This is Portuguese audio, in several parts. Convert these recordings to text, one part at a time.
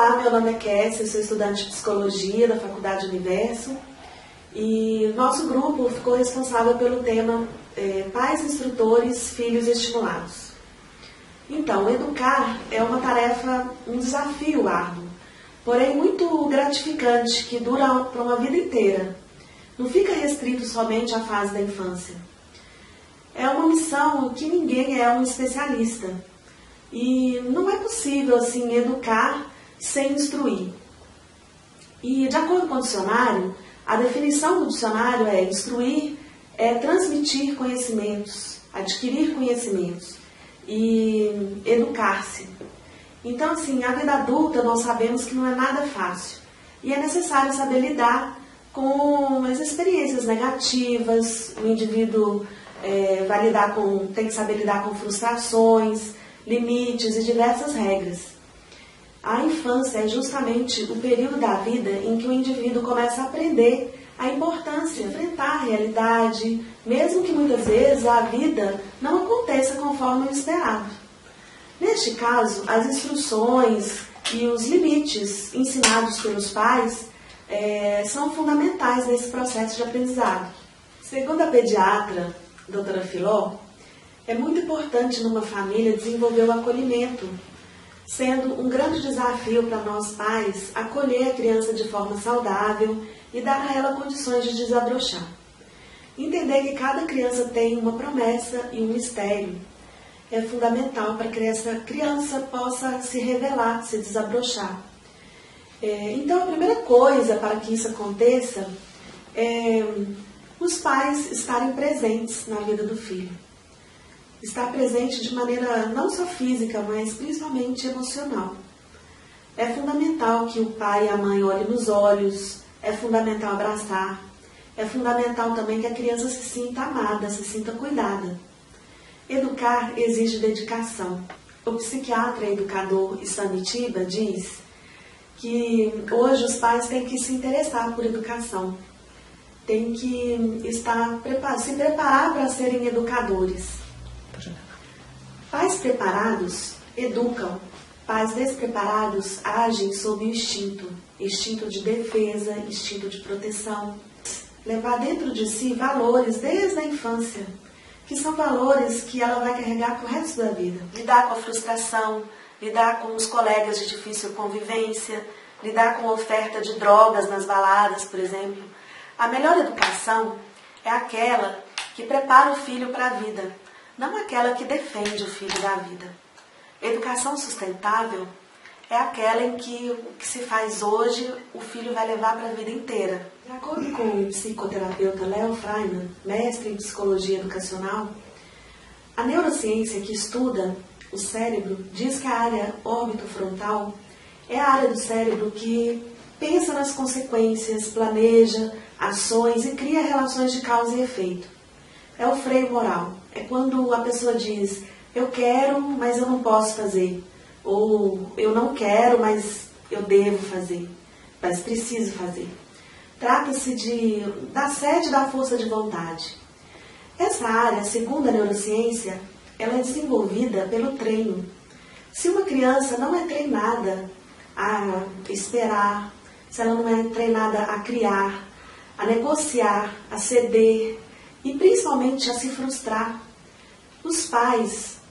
Olá, meu nome é Kessia, sou estudante de Psicologia da Faculdade Universo e nosso grupo ficou responsável pelo tema Pais Instrutores, Filhos Estimulados. Então, educar é uma tarefa, um desafio árduo, porém muito gratificante, que dura para uma vida inteira. Não fica restrito somente à fase da infância. É uma missão que ninguém é um especialista. E não é possível, assim, educar sem instruir. E, de acordo com o dicionário, a definição do dicionário é instruir, é transmitir conhecimentos, adquirir conhecimentos e educar-se. Então, assim, a vida adulta nós sabemos que não é nada fácil. E é necessário saber lidar com as experiências negativas, o indivíduo tem que saber lidar com frustrações, limites e diversas regras. A infância é justamente o período da vida em que o indivíduo começa a aprender a importância de enfrentar a realidade, mesmo que muitas vezes a vida não aconteça conforme o esperado. Neste caso, as instruções e os limites ensinados pelos pais são fundamentais nesse processo de aprendizado. Segundo a pediatra, doutora Filó, é muito importante numa família desenvolver o acolhimento, sendo um grande desafio para nós pais acolher a criança de forma saudável e dar a ela condições de desabrochar. Entender que cada criança tem uma promessa e um mistério é fundamental para que essa criança possa se revelar, se desabrochar. Então, a primeira coisa para que isso aconteça é os pais estarem presentes na vida do filho. Estar presente de maneira não só física, mas principalmente emocional. É fundamental que o pai e a mãe olhem nos olhos, é fundamental abraçar, é fundamental também que a criança se sinta amada, se sinta cuidada. Educar exige dedicação. O psiquiatra e educador Isanitiba diz que hoje os pais têm que se interessar por educação, têm que se preparar para serem educadores. Pais preparados educam, pais despreparados agem sob o instinto de defesa, instinto de proteção. Levar dentro de si valores desde a infância, que são valores que ela vai carregar para o resto da vida. Lidar com a frustração, lidar com os colegas de difícil convivência, lidar com a oferta de drogas nas baladas, por exemplo. A melhor educação é aquela que prepara o filho para a vida, não aquela que defende o filho da vida. Educação sustentável é aquela em que o que se faz hoje, o filho vai levar para a vida inteira. De acordo com o psicoterapeuta Léo Freiman, mestre em psicologia educacional, a neurociência que estuda o cérebro diz que a área órbito-frontal é a área do cérebro que pensa nas consequências, planeja ações e cria relações de causa e efeito. É o freio moral. É quando a pessoa diz, eu quero, mas eu não posso fazer. Ou eu não quero, mas eu devo fazer. Mas preciso fazer. Trata-se da sede da força de vontade. Essa área, segundo a neurociência, ela é desenvolvida pelo treino. Se uma criança não é treinada a esperar, se ela não é treinada a criar, a negociar, a ceder e principalmente a se frustrar,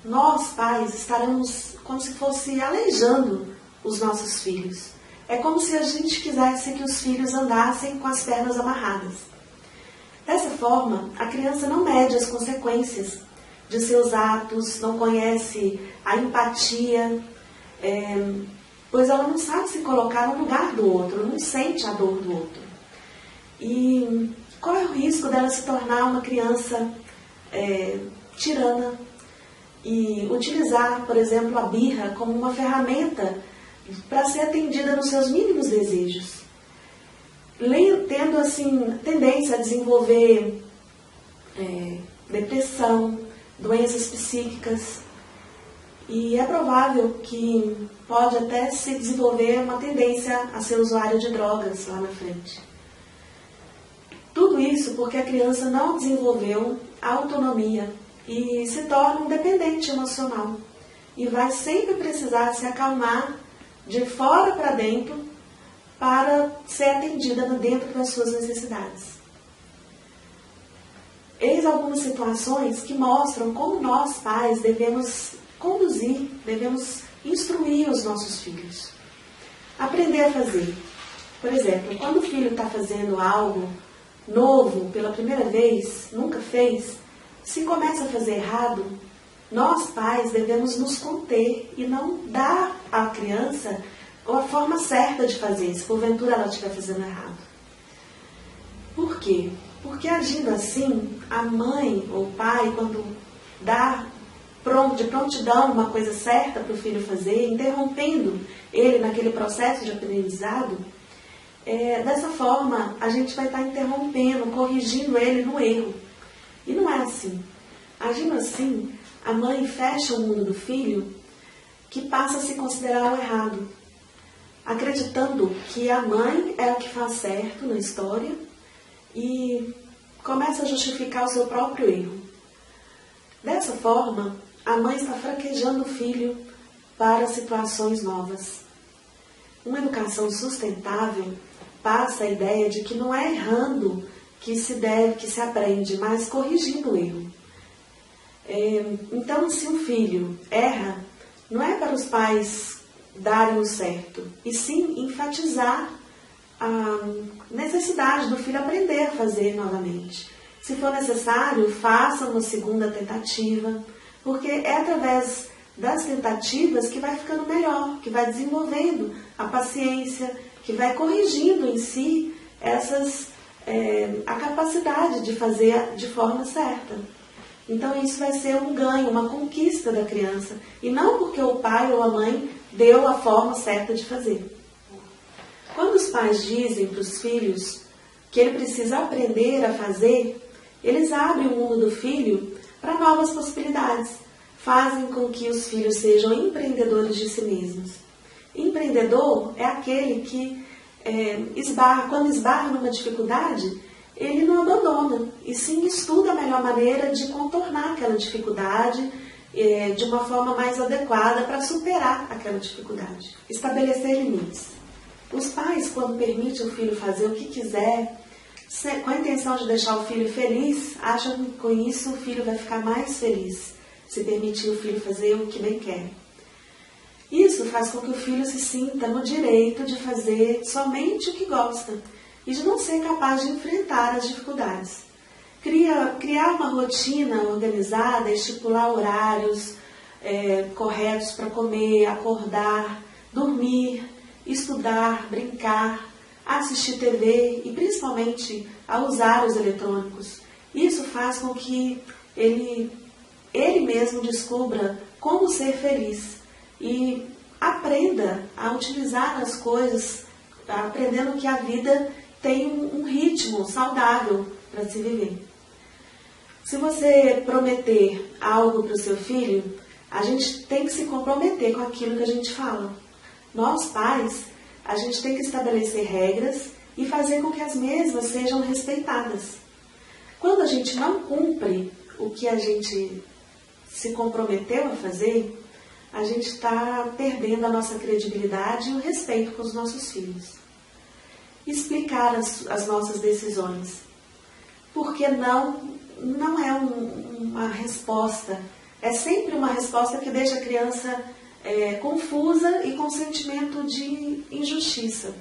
nós pais, estaremos como se fosse aleijando os nossos filhos. É como se a gente quisesse que os filhos andassem com as pernas amarradas. Dessa forma, a criança não mede as consequências de seus atos, não conhece a empatia, pois ela não sabe se colocar no lugar do outro, não sente a dor do outro. E qual é o risco dela se tornar uma criança tirana e utilizar, por exemplo, a birra como uma ferramenta para ser atendida nos seus mínimos desejos, tendo assim tendência a desenvolver depressão, doenças psíquicas, e é provável que pode até se desenvolver uma tendência a ser usuário de drogas lá na frente. Tudo isso porque a criança não desenvolveu a autonomia e se torna um dependente emocional e vai sempre precisar se acalmar de fora para dentro, para ser atendida dentro das suas necessidades. Eis algumas situações que mostram como nós, pais, devemos conduzir, devemos instruir os nossos filhos. Aprender a fazer. Por exemplo, quando o filho está fazendo algo novo pela primeira vez, nunca fez, se começa a fazer errado, nós, pais, devemos nos conter e não dar à criança a forma certa de fazer, se porventura ela estiver fazendo errado. Por quê? Porque agindo assim, a mãe ou o pai, quando dá de prontidão uma coisa certa para o filho fazer, interrompendo ele naquele processo de aprendizado, dessa forma a gente vai estar interrompendo, corrigindo ele no erro. E não é assim. Agindo assim, a mãe fecha o mundo do filho, que passa a se considerar o errado, acreditando que a mãe é a que faz certo na história e começa a justificar o seu próprio erro. Dessa forma, a mãe está fraquejando o filho para situações novas. Uma educação sustentável passa a ideia de que não é errando que se aprende, mas corrigindo o erro. Então, se um filho erra, não é para os pais darem o certo, e sim enfatizar a necessidade do filho aprender a fazer novamente. Se for necessário, faça uma segunda tentativa, porque é através das tentativas que vai ficando melhor, que vai desenvolvendo a paciência, que vai corrigindo em si a capacidade de fazer de forma certa. Então isso vai ser um ganho, uma conquista da criança, e não porque o pai ou a mãe deu a forma certa de fazer. Quando os pais dizem para os filhos que ele precisa aprender a fazer, eles abrem o mundo do filho para novas possibilidades, fazem com que os filhos sejam empreendedores de si mesmos. Empreendedor é aquele que quando esbarra numa dificuldade, ele não abandona, e sim estuda a melhor maneira de contornar aquela dificuldade de uma forma mais adequada para superar aquela dificuldade. Estabelecer limites. Os pais, quando permitem o filho fazer o que quiser, com a intenção de deixar o filho feliz, acham que com isso o filho vai ficar mais feliz, se permitir o filho fazer o que bem quer. Isso faz com que o filho se sinta no direito de fazer somente o que gosta e de não ser capaz de enfrentar as dificuldades. Criar uma rotina organizada, estipular horários corretos para comer, acordar, dormir, estudar, brincar, assistir TV e principalmente a usar os eletrônicos. Isso faz com que ele mesmo descubra como ser feliz e aprenda a utilizar as coisas, aprendendo que a vida tem um ritmo saudável para se viver. Se você prometer algo para o seu filho, a gente tem que se comprometer com aquilo que a gente fala. Nós, pais, a gente tem que estabelecer regras e fazer com que as mesmas sejam respeitadas. Quando a gente não cumpre o que a gente se comprometeu a fazer, a gente está perdendo a nossa credibilidade e o respeito com os nossos filhos. Explicar as nossas decisões. Porque não é uma resposta. É sempre uma resposta que deixa a criança confusa e com sentimento de injustiça.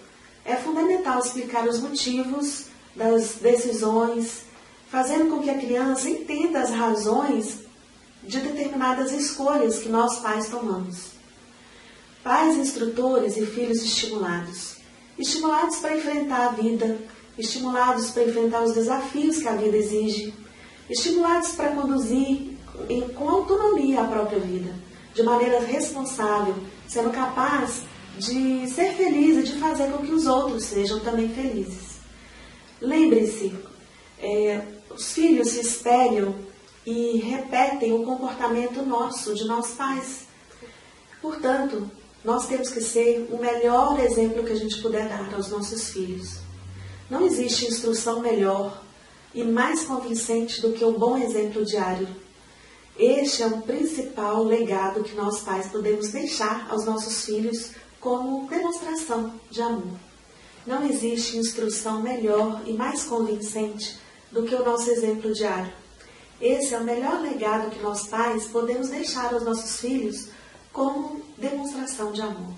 É fundamental explicar os motivos das decisões, fazendo com que a criança entenda as razões de determinadas escolhas que nós pais tomamos. Pais instrutores e filhos estimulados. Estimulados para enfrentar a vida, estimulados para enfrentar os desafios que a vida exige, estimulados para conduzir com autonomia a própria vida, de maneira responsável, sendo capaz de ser feliz e de fazer com que os outros sejam também felizes. Lembre-se, os filhos se espelham e repetem o comportamento nosso, de nós pais. Portanto, nós temos que ser o melhor exemplo que a gente puder dar aos nossos filhos. Não existe instrução melhor e mais convincente do que o bom exemplo diário. Este é o principal legado que nós pais podemos deixar aos nossos filhos como demonstração de amor. Não existe instrução melhor e mais convincente do que o nosso exemplo diário. Esse é o melhor legado que nós pais podemos deixar aos nossos filhos como demonstração de amor.